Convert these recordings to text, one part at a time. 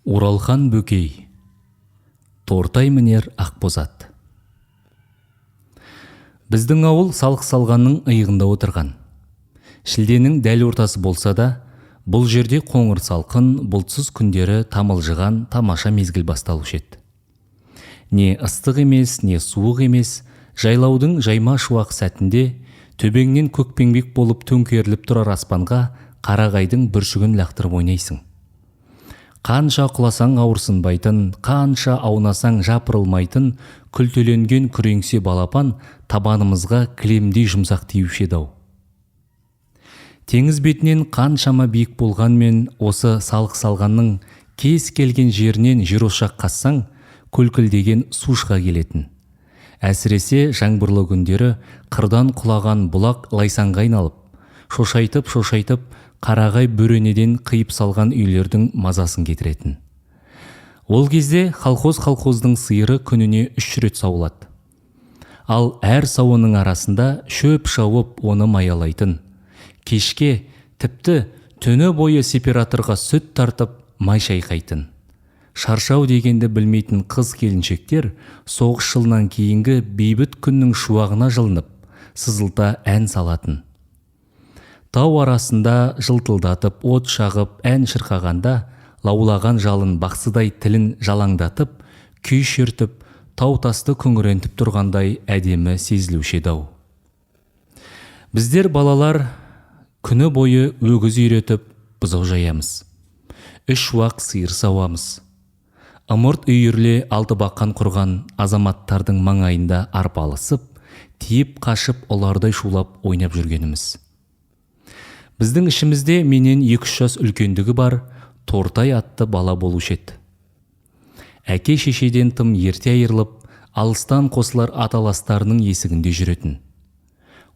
Оралхан Бөкей. Тортай мінер Ақбозат. Біздің ауыл салық салғанның иығында отырған. Шілденің дәл ортасы болса да, бұл жерде қоңыр салқын, бұлтсыз күндері тамылжыған тамаша мезгіл басталушы еді. Не ыстық емес, не суық емес, жайлаудың жайма шуақ сәтінде төбеңнен көкпеңбек болып төңкеріліп тұрар аспанға қарағайдың бүршігін лақтырып ойнайсың. Қанша құласаң ауырсынбайтын, қанша аунасаң жапырылмайтын, күлтеленген күреңсе балапан табанымызға кілемдей жұмсақ тиюші еді-ау. Теңіз бетінен қаншама биік болғанмен, осы салық салғанның кез келген жерінен жерошақ қазсаң, көлкілдеген су шыға келетін. Әсіресе жаңбырлы күндері қырдан құлаған бұлақ лайсаңға айналып, шошайтып қарағай бөренеден қиып салған үйлердің мазасын кетіретін. Ол кезде колхоздың сиыры күніне 3 рет сауылады. Ал әр сауының арасында шөп шауып оны маялайтын. Кешке тіпті түні бойы сеператорға сүт тартып май шайқайтын. Шаршау дегенді білмейтін қыз келіншектер соғыс жылынан кейінгі бейбіт күннің шуағына жылынып, сызылта ән салатын. Тау арасында жылтылдатып, от шағып, ән шырқағанда, лаулаған жалын бақсыдай тілін жалаңдатып, күй шертіп, тау тасты күңірентіп тұрғандай әдемі сезілуші еді-ау. Біздер балалар күні бойы өгіз үйретіп, бұзау жаямыз. 3 уақ сиыр сауамыз. Ымырт үйірле алты баққан құрған азаматтардың маңайында арпалысып, тиіп қашып олардай шулап ойнап жүргеніміз. Біздің ішімізде менен 2-3 жас үлкендігі бар Тортай атты бала болушы еді. Әке шешеден тым ерте айырылып, алыстан қосылар аталастарының есігінде жүретін.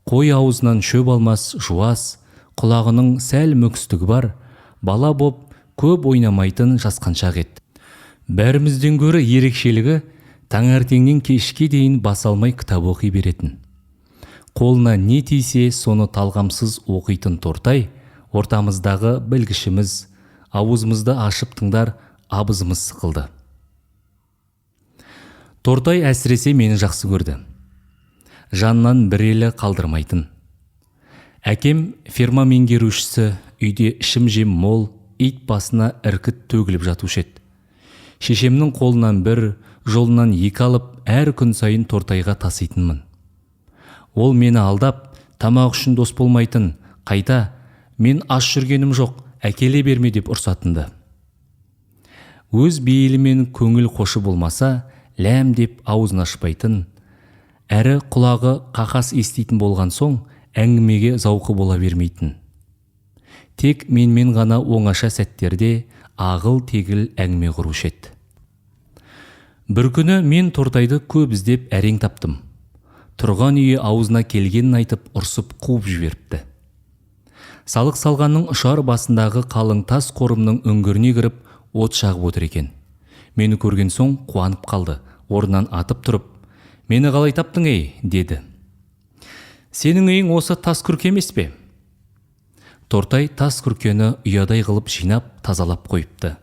Қой аузынан шөп алмас жуас, құлағының сәл мүкістігі бар, бала боп көп ойнамайтын жасқаншақ еді. Бәрімізден гөрі ерекшелігі таңертеңнен кешке дейін бас алмай кітап оқи беретін. Қолына не тисе, соны талғамсыз оқитын Тортай, ортамыздағы білгішіміз, ауызымызды ашып тыңдар абызымыз сықылды. Тортай әсіресе мені жақсы көрді. Жаннан бір елі қалдырмайтын. Әкем ферма меңгерушісі, үйде ішім-жем мол, ит басына іркіт төгіліп жатушы еді. Шешемнің қолынан бір, жолынан 2 алып, әр күн сайын Тортайға таситынмын. Ол мені алдап, тамақ үшін дос болмайтын, қайта, мен аш жүргенім жоқ, әкеле берме деп ұрсатынды. Өз бейілімен көңіл қошы болмаса, ләм деп аузын ашпайтын, әрі құлағы қақас еститін болған соң, әңгімеге зауқы бола бермейтін. Тек менмен ғана оңаша сәттерде ағыл-тегіл әңгіме құрушы еді. Бір күні мен Тортайды көп іздеп әрең таптым. Тұрған үйі аузына келгенін айтып ұрсып қуып жіберіпті. Салық салғанның ұшар басындағы қалың тас қорымның үңгіріне кіріп от шағып отыр екен. Мені көрген соң қуанып қалды, орнынан атып тұрып, «Мені қалай таптың ей?» деді. «Сенің үйің осы тас күрке емес пе?» Тортай тас күркені ұядай қылып жинап, тазалап қойыпты.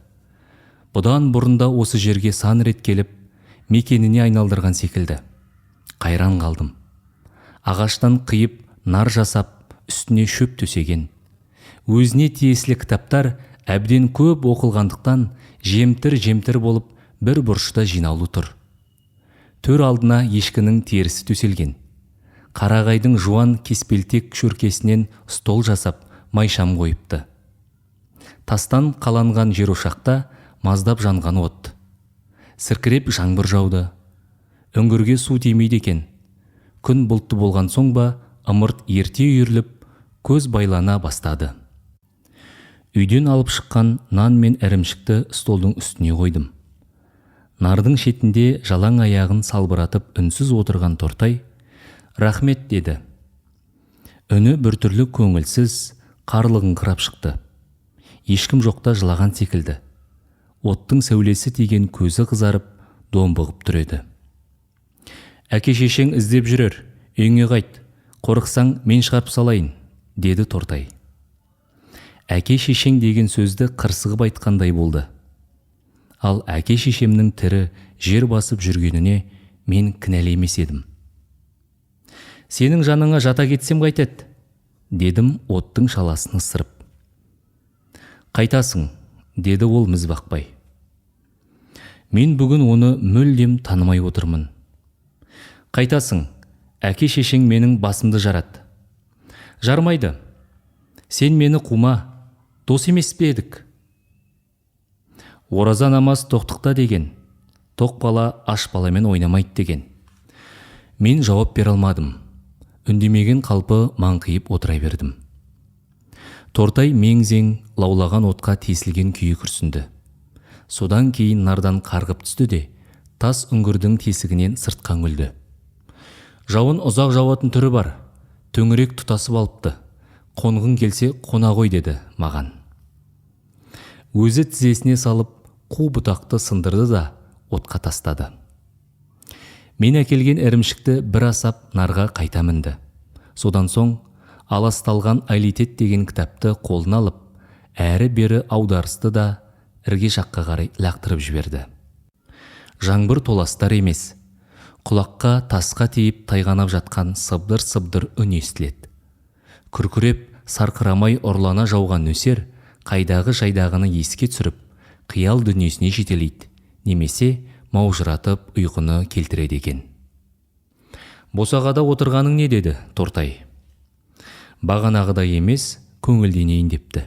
Бұдан бұрында осы жерге сан рет келіп, мекеніне айналдырған секілді. Қайран қалдым. Ағаштан қиып, нар жасап, үстіне шөп төсеген. Өзіне тиесілі кітаптар әбден көп оқылғандықтан жемтір болып бір бұрышта жинаулы тұр. Төр алдына ешкінің терісі төселген. Қарағайдың жуан кеспелтек шөркесінен стол жасап, майшам қойыпты. Тастан қаланған жер ошақта маздап жанған от. Сіркіреп жаңбыр жауды. Үңгірге су тимейді екен. Күн бұлтты болған соң ба, ымырт ерте үйіріліп, көз байлана бастады. Үйден алып шыққан нан мен ірімшікті столдың үстіне қойдым. Нардың шетінде жалаң аяғын салбыратып үнсіз отырған Тортай, «Рахмет» деді. Үні біртүрлі көңілсіз, қарлығыңқырап шықты. Ешкім жоқта жылаған секілді. Оттың сәулесі тиген көзі қызарып, домбығып тұр еді. «Әке шешең іздеп жүрер, үйіңе қайт, қорықсаң мен шығарып салайын», деді Тортай. Әке шешең деген сөзді қырсығып айтқандай болды. ал әке-шешемнің тірі жер басып жүргеніне мен кінәлі емес едім. «Сенің жаныңа жата кетсем қайтеді?» дедім оттың шаласын ысырып. «Қайтасың?» деді ол міз бақпай. Мен бүгін оны мүлдем танымай отырмын. «Қайтасың? Әке-шешең менің басымды жарады». «Жармайды. Сен мені қума, дос емес пе едік?» «Ораза намаз тоқтықта деген, тоқ бала аш баламен ойнамайды деген». Мен жауап бере алмадым. Үндемеген қалпы маңқиып отыра бердім. Тортай мең-зең лаулаған отқа тесілген күйі күрсінді. Содан кейін нардан қарғып түсті де, тас үңгірдің тесігінен сыртқа үңілді. «Жауын ұзақ жауатын түрі бар, төңірек тұтасып алыпты. Қонғың келсе қона ғой» деді маған. Өзі тізесіне салып қу бұтақты сындырды да отқа тастады. Мен әкелген ірімшікті бір асап нарға қайта мінді. Содан соң аласталған Айлитет деген кітапты қолына алып, әрі-бері аударысты да ірге жаққа қарай лақтырып жіберді. Жаңбыр толастар емес, құлаққа тасқа тиіп тайғанап жатқан сыбдыр-сыбдыр үн естіледі. Күркіреп, сарқырамай ұрлана жауған нөсер қайдағы-жайдағыны еске түсіріп, қиял дүниесіне жетелейді, немесе маужыратып ұйқыны келтіреді екен. «Босағада отырғаның не?» деді Тортай. «Бағанағыдай емес, көңілденейін» депті.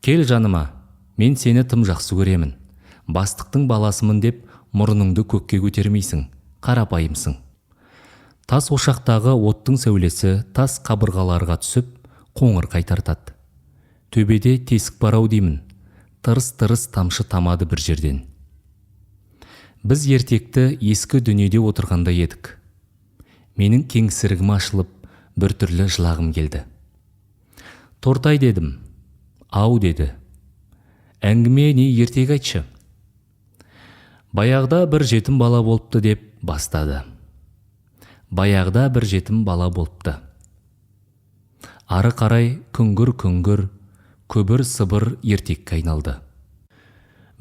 «Кел жаныма, мен сені тым жақсы көремін. Бастықтың баласымын деп мұрныңды көкке көтермейсің, қарапайымсың». Тас ошақтағы оттың сәулесі тас қабырғаларға түсіп, қоңыр қайтартады. Төбеде тесік барау деймін, тырыс-тырыс тамшы тамады бір жерден. Біз ертекті ескі дүниеде отырғанда едік. Менің кеңсірігім ашылып, бір түрлі жылағым келді. «Тортай» дедім. «Ау» деді. «Әңгіме не, ертек айтшы?» «Баяғда бір жетім бала болыпты» деп бастады. Баяғда бір жетім бала болыпты. Ары қарай күңгір-күңгір, көбір-сыбыр ертекке айналды.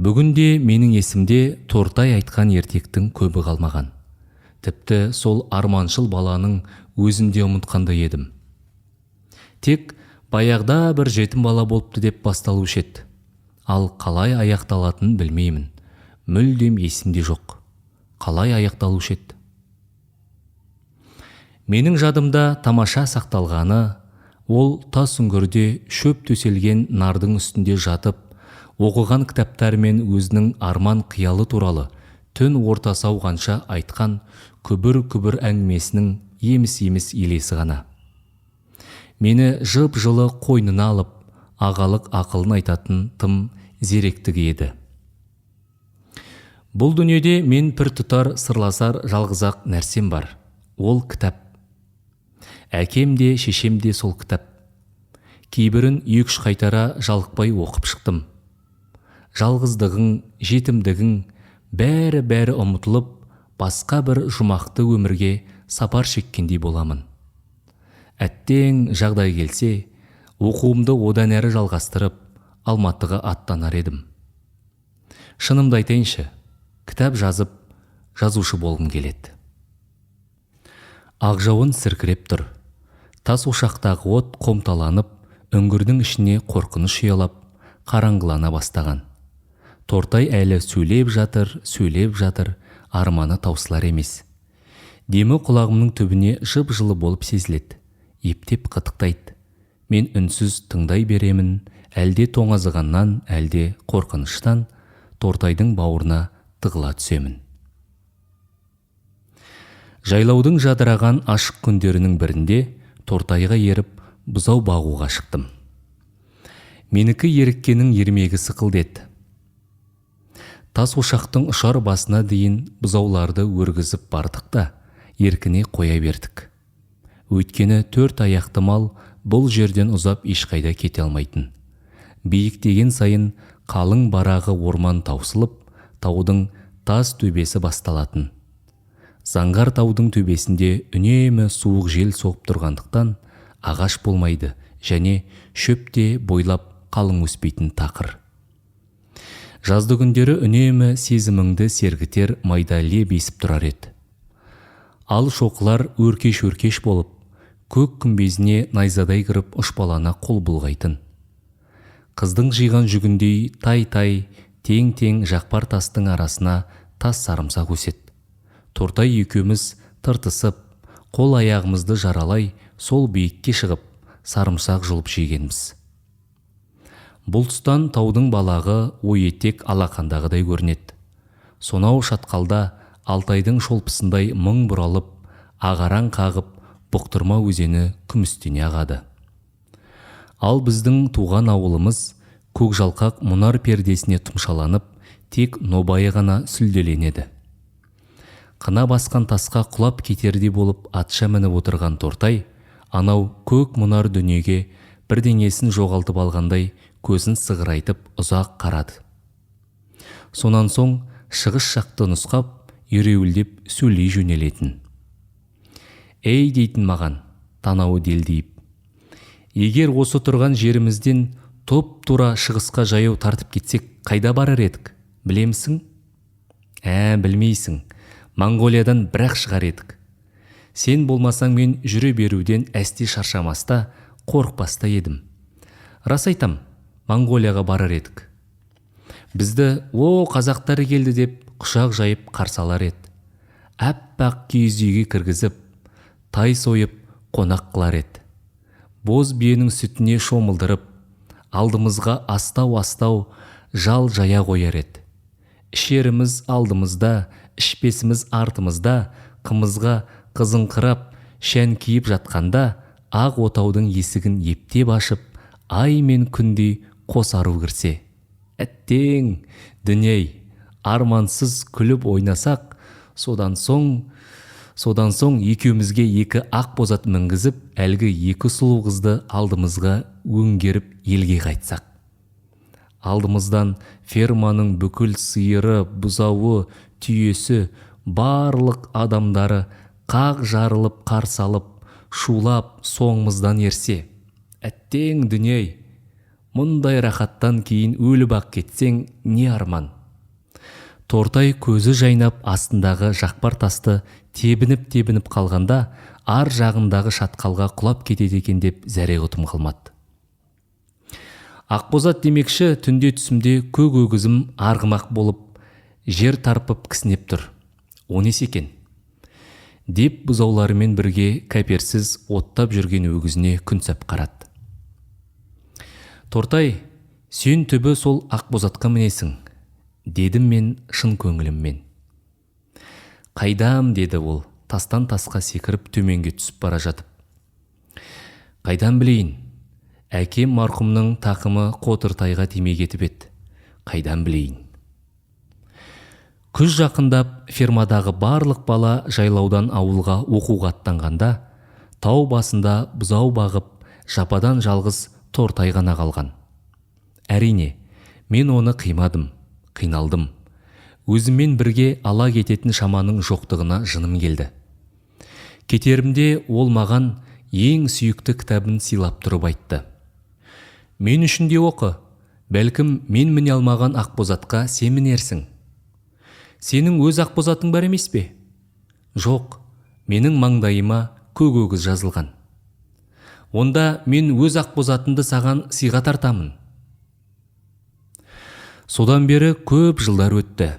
Бүгінде менің есімде Тортай айтқан ертектің көбі қалмаған. Тіпті сол арманшыл баланың өзінде ұмытқандай едім. Тек баяғда бір жетім бала болыпты деп басталушы еді. Ал қалай аяқталатынын білмеймін. Мүлдем есімде жоқ. Қалай аяқталушы еді? Менің жадымда тамаша сақталғаны, ол тас үңгірде шөп төселген нардың үстінде жатып, оқыған кітаптар мен өзінің арман қиялы туралы түн ортасы ауғанша айтқан күбір-күбір әңгімесінің еміс-еміс елесі ғана. Мені жып-жылы қойнына алып, ағалық ақылын айтатын тым зеректігі еді. Бұл дүниеде мен пір тұтар сырласар жалғыз-ақ нәрсем бар. Ол кітап. Әкем де, шешем де сол кітап. Кейбірін екі-үш қайтара жалықпай оқып шықтым. Жалғыздығың, жетімдігің, бәрі ұмытылып, басқа бір жұмақты өмірге сапар шеккендей боламын. Әттең жағдай келсе, оқуымды одан әрі жалғастырып, Алматыға аттанар едім. Шынымды айтайыншы, кітап жазып, жазушы болғым келеді. Ақжауын сіркіреп тұр. Тас ошақтағы от қомталанып, үңгірдің ішіне қорқыныш ұялап, қараңғылана бастаған. Тортай әлі сөйлеп жатыр, арманы таусылар емес. Демі құлағымның түбіне жып-жылы болып сезіледі, ептеп қытықтайды. Мен үнсіз тыңдай беремін, әлде тоңазығаннан, әлде қорқыныштан Тортайдың бауырына тығыла түсемін. Жайлаудың жадыраған ашық күндерінің бірінде Тортайға еріп, бұзау бағуға шықтым. Менікі еріккенің ермегі сықылдеді. Тас ошақтың ұшар басына дейін бұзауларды өргізіп бардық та, еркіне қоя бердік. Өйткені 4 аяқты мал бұл жерден ұзап ешқайда кете алмайтын. Биіктеген сайын қалың барағы орман таусылып, таудың тас төбесі басталатын. Заңғар таудың төбесінде үнемі суық жел соғып тұрғандықтан ағаш болмайды және шөпте бойлап қалың өспейтін тақыр. Жазды күндері үнемі сезіміңді сергітер майда леп есіп тұрар еді. Ал шоқылар өркеш-өркеш болып, көк күмбезіне найзадай кіріп ұшпалана қол бұлғайтын. Қыздың жиған жүгіндей тай-тай, тең-тең жақпар тастың арасына тас сарымсақ өсет. Тортай екеуміз тыртысып, қол аяғымызды жаралай, сол биікке шығып, сарымсақ жұлып жегенбіз. Бұл тұстан таудың балағы ой-етек алақандағыдай көрінеді. Сонау шатқалда Алтайдың шолпысындай мың бұралып, ағараң қағып, бұқтырма өзені күмістене ағады. Ал біздің туған ауылымыз көкжалқақ мұнар пердесіне тұмшаланып, тек нобайы ғана сүлделенеді. Қына басқан тасқа құлап кетердей болып атша мініп отырған Тортай, анау көк мұнар дүниеге бірдеңесін жоғалтып алғандай көзін сығырайтып ұзақ қарады. Сонан соң шығыс жақты нұсқап, ереуілдеп сөйлей жөнелетін. Ей дейтін маған, танауы делдейіп. Егер осы тұрған жерімізден топ-тура шығысқа жаяу тартып кетсек, қайда барар едік, білемісің? Білмейсің. Монғолиядан бірақ шығар едік. Сен болмасаң мен жүре беруден әсте шаршамаста, қорықпаста едім. Рас айтам, Монғолияға барар едік. Бізді қазақтары келді деп құшақ жайып қарсалар еді. Әппақ киіз үйге кіргізіп, тай сойып қонақ қылар еді. Боз биенің сүтіне шомылдырып, алдымызға астау-астау жал жая қояр еді. Ішеріміз алдымызда, ішпесіміз артымызда, қымызға қызыңқырап, шән киіп жатқанда, ақ отаудың есігін ептеп ашып, ай мен күндей қос ару кірсе. Әттең, дүней, армансыз күліп ойнасақ, содан соң екеумізге екі ақ бозат мінгізіп, әлгі екі сұлу қызды алдымызға өңгеріп елге қайтсақ. Алдымыздан ферманың бүкіл сиыры, бұзауы, түйесі, барлық адамдары қақ жарылып, қарсалып, шулап, соңымыздан ерсе. Әттең, дүней, мұндай рахаттан кейін өліп-ақ кетсең, не арман? Тортай көзі жайнап астындағы жақпар тасты тебініп қалғанда, ар жағындағы шатқалға құлап кетеді екен деп зәре құтым қылмады. Ақбозат демекші түнде түсімде көк өгізім арғымақ болып, жер тарпып кісінеп тұр. О несі екен? Деп бұзауларымен бірге кәперсіз оттап жүрген өгізіне күнсап қарады. Тортай, сен түбі сол ақбозатқа мінесің, дедім мен шын көңіліммен. Қайдам, деді ол, тастан тасқа секіріп төменге түсіп бара жатып. Қайдан білейін? Әкем марқұмның тақымы Қотыртайға тимей кетіп еді. Қайдан білейін? Күз жақындап, фермадағы барлық бала жайлаудан ауылға оқуға аттанғанда, тау басында бұзау бағып, жападан жалғыз Тортай ғана қалған. Әрине, мен оны қимадым, қиналдым. Өзіммен бірге ала кететін шаманың жоқтығына жыным келді. Кетерімде ол маған ең сүйікті кітабын сыйлап тұрып айтты. Мен үшін де оқы, бәлкім мен міне алмаған ақбозатқа сен мінерсің. Сенің өз ақбозатың бар емес пе? Жоқ, менің маңдайыма көк өгіз жазылған. Онда мен өз ақбозатымды саған сыйға тартамын. Содан бері көп жылдар өтті.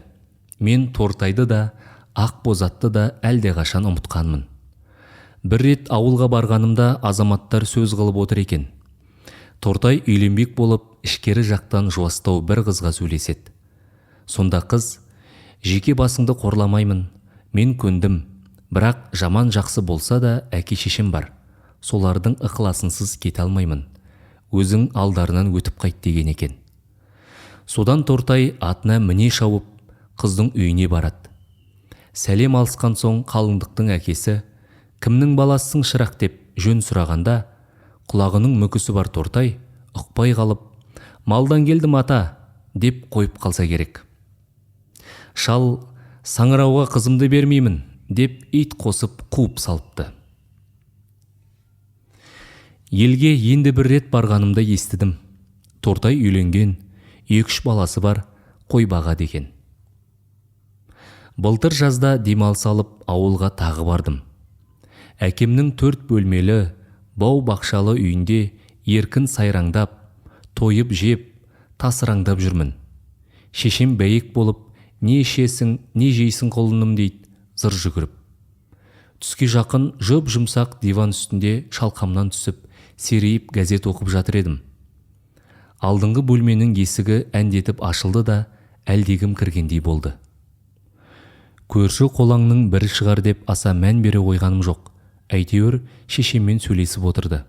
Мен Тортайды да, ақбозатты да әлдеқашан ұмытқанмын. Бір рет ауылға барғанымда азаматтар сөз қылып отыр екен. Тортай үйленбек болып, ішкері жақтан жуастау бір қызға сөйлеседі. Сонда қыз, жеке басыңды қорламаймын, мен көндім, бірақ жаман жақсы болса да әке-шешем бар. Солардың ықыласынсыз кете алмаймын. Өзің алдарынан өтіп қайт деген екен. Содан Тортай атына міне шауып, қыздың үйіне барады. Сәлем алысқан соң қалыңдықтың әкесі, кімнің баласысың шырақ деп жөн сұрағанда, құлағының мүкісі бар Тортай ұқпай қалып, малдан келдім ата деп қойып қалса керек. Шал, саңырауға қызымды бермеймін деп ит қосып қуып салыпты. Елге енді бір рет барғанымда естідім. Тортай үйленген, 2-3 баласы бар, қой бағады екен. Былтыр жазда демалыс алып ауылға тағы бардым. Әкемнің 4 бөлмелі бау-бақшалы үйінде еркін сайраңдап, тойып жеп, тасыраңдап жүрмін. Шешем бәйек болып, не ішесің, не жейсің құлыным дейді, зыр жүгіріп. Түске жақын жұп-жұмсақ диван үстінде шалқамнан түсіп, серейіп газет оқып жатыр едім. Алдыңғы бөлменің есігі әндетіп ашылды да, әлдегім кіргендей болды. Көрші қолаңның бірі шығар деп аса мән бере қойғаным жоқ. Әйтеуір шешеммен сөйлесіп отырды.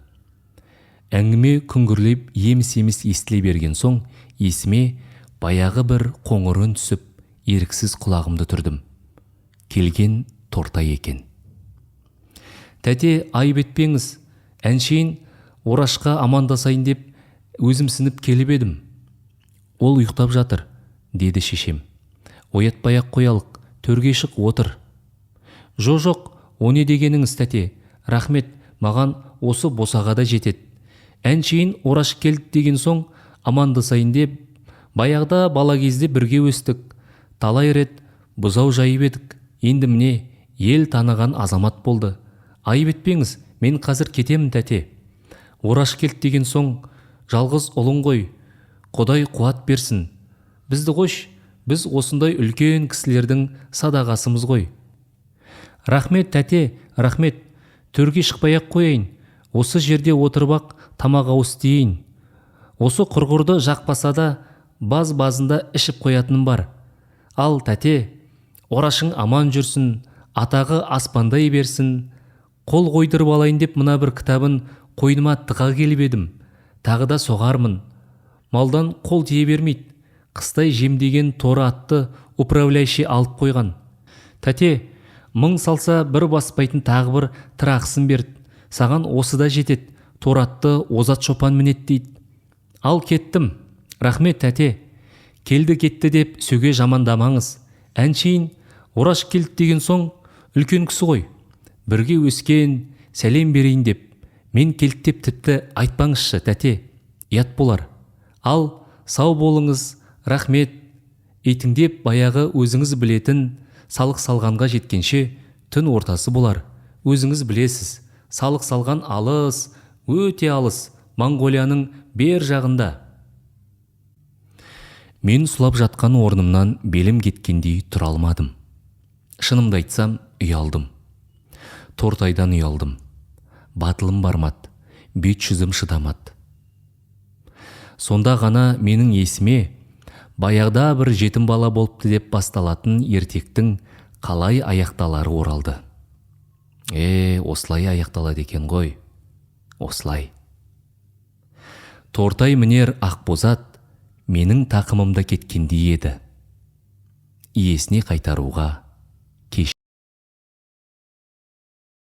Әңгіме күңгірлеп еміс-еміс естіле берген соң, есіме баяғы бір қоңыр үн түсіп, еріксіз құлағымды түрдім. Келген Тортай екен. Тәте, айып етпеңіз, әншейін Орашқа амандасайын деп өзімсініп келіп едім. Ол ұйықтап жатыр, деді шешем. Оятпай-ақ қоялық, төрге шық отыр. Жоқ, о не дегеніңіз, тәте, рахмет, маған осы босағада жетеді. Әншейін Ораш келді деген соң амандасайын деп, баяғда бала кезде бірге өстік, талай рет бұзау жайып едік. Енді міне, ел таныған азамат болды. Айып етпеңіз, мен қазір кетемін, тәте. Ораш келді деген соң, жалғыз ұлың ғой, Құдай қуат берсін. Бізді қош, біз осындай үлкен кісілердің садағасымыз ғой. Рахмет, тәте, рахмет. Төрге шықпай-ақ қояйын. Осы жерде отырып-ақ тамақ ауыз тиейін. Осы құрғырды жақпаса да, баз-базында ішіп қоятыным бар. Ал тәте, Орашың аман жүрсін, атағы аспандай берсін. Қол қойдырып алайын деп мына бір кітабын қойныма тыға келіп едім. Тағы да соғармын. Малдан қол тие бермейді. Қыстай жемдеген торы атты управляйші алып қойған. Тәте, мың салса бір баспайтын тағы бір тырақсын берді. Саған осы да жетеді. Торы атты озат шопан мінет дейді. Ал кеттім. Рахмет, тәте. Келді кетті деп сөге жамандамаңыз. Әншейін Ораш келді деген соң үлкен кісі ғой. Бірге өскен, сәлем берейін деп. Мен келді деп тіпті айтпаңызшы, тәте. Ұят болар. Ал сау болыңыз, рахмет. Итіңдеп баяғы өзіңіз білетін салық салғанға жеткенше түн ортасы болар. Өзіңіз білесіз, салық салған алыс, өте алыс, Моңғолияның бер жағында. Мен сұлап жатқан орнымнан белім кеткендей тұра алмадым. Шынымды айтсам, ұялдым. Тортайдан ұялдым. Батылым бармады, бет жүзім шыдамады. Сонда ғана менің есіме баяғда бір жетім бала болыпты деп басталатын ертектің қалай аяқталары оралды. Осылай аяқталады екен ғой. Осылай. Тортай мінер ақбозат менің тақымымда кеткендей еді. Иесіне қайтаруға